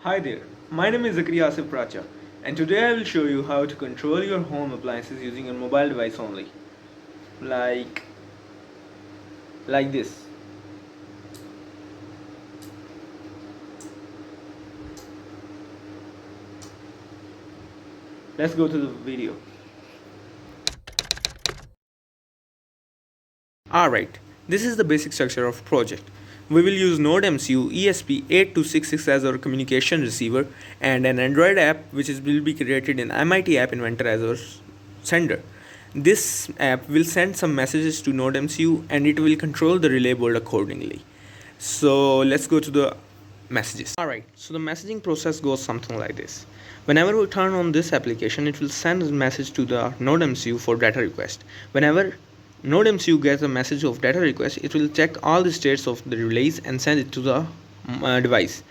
Hi there, my name is Zakri Asif Pracha, and today I will show you how to control your home appliances using a mobile device only. Like this. Let's go to the video. Alright, this is the basic structure of project. We will use NodeMCU ESP8266 as our communication receiver and an Android app will be created in MIT App Inventor as our sender. This app will send some messages to NodeMCU and it will control the relay board accordingly. So let's go to the messages. Alright, so the messaging process goes something like this. Whenever we turn on this application, it will send a message to the NodeMCU for data request. Whenever NodeMCU gets a message of data request, it will check all the states of the relays and send it to the device.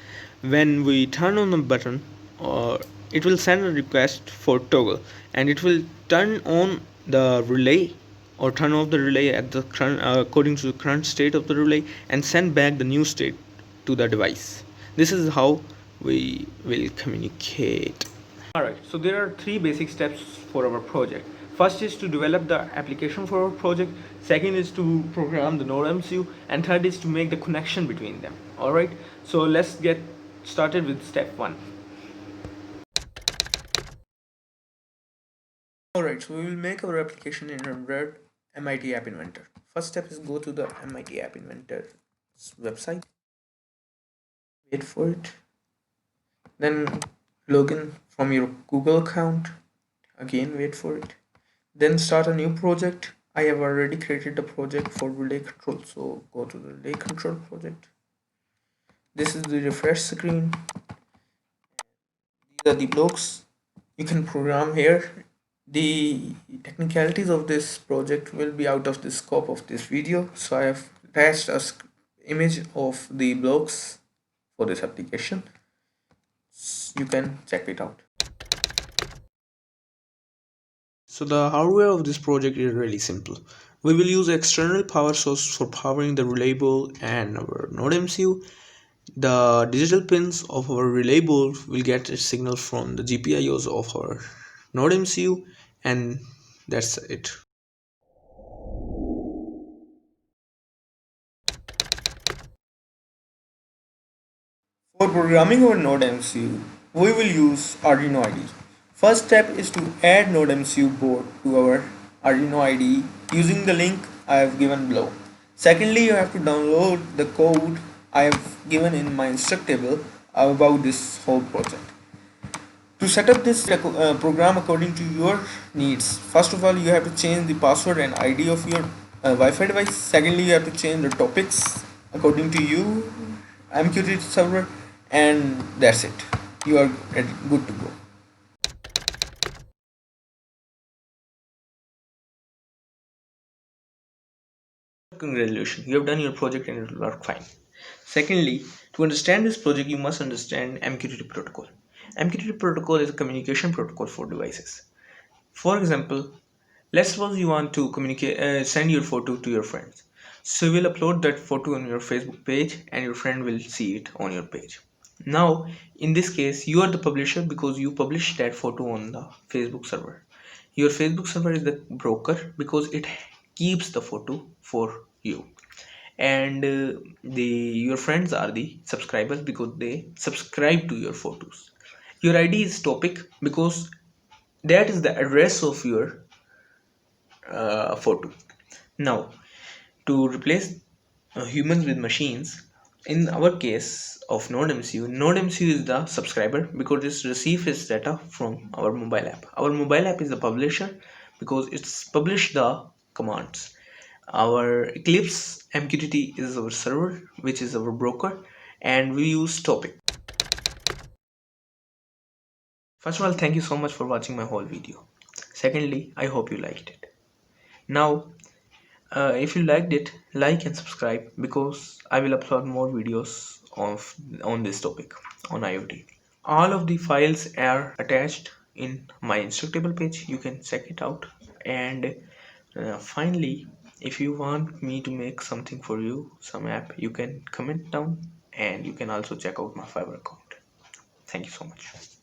When we turn on the button, it will send a request for toggle and it will turn on the relay or turn off the relay at the current, according to the current state of the relay and send back the new state to the device. This is how we will communicate. Alright, so there are three basic steps for our project. First is to develop the application for our project, second is to program the NodeMCU, and third is to make the connection between them. Alright, so let's get started with step 1. Alright, so we will make our application in Android MIT App Inventor. First step is go to the MIT App Inventor website, wait for it, then log in from your Google account, again wait for it, then start a new project. I have already created a project for relay control, so go to the relay control project. This is the refresh screen. These are the blocks you can program here. The technicalities of this project will be out of the scope of this video, so I have attached a image of the blocks for this application. You can check it out. So the hardware of this project is really simple. We will use external power source for powering the relay board and our NodeMCU. The digital pins of our relay board will get a signal from the GPIOs of our NodeMCU, and that's it. For programming our NodeMCU, we will use Arduino IDE. First step is to add NodeMCU board to our Arduino IDE using the link I have given below. Secondly, you have to download the code I have given in my instructable about this whole project. To set up this program according to your needs, first of all, you have to change the password and ID of your Wi-Fi device. Secondly, you have to change the topics according to you, MQTT server, and that's it. You are good to go. Congratulations, you have done your project and it will work fine. Secondly, to understand this project, you must understand MQTT protocol. MQTT protocol is a communication protocol for devices. For example, let's suppose you want to send your photo to your friends. So you will upload that photo on your Facebook page and your friend will see it on your page. Now, in this case, you are the publisher because you publish that photo on the Facebook server. Your Facebook server is the broker because it keeps the photo for you. And your friends are the subscribers because they subscribe to your photos. Your ID is topic because that is the address of your photo. Now, to replace humans with machines, in our case of NodeMCU is the subscriber because it receives its data from our mobile app. Our mobile app is the publisher because it's published the commands. Our Eclipse MQTT is our server, which is our broker, and we use topic. First of all, thank you so much for watching my whole video. Secondly, I hope you liked it. Now, if you liked it, like and subscribe because I will upload more videos on this topic on IoT. All of the files are attached in my instructable page. You can check it out. And finally, if you want me to make something for you, some app, you can comment down and you can also check out my Fiverr account. Thank you so much.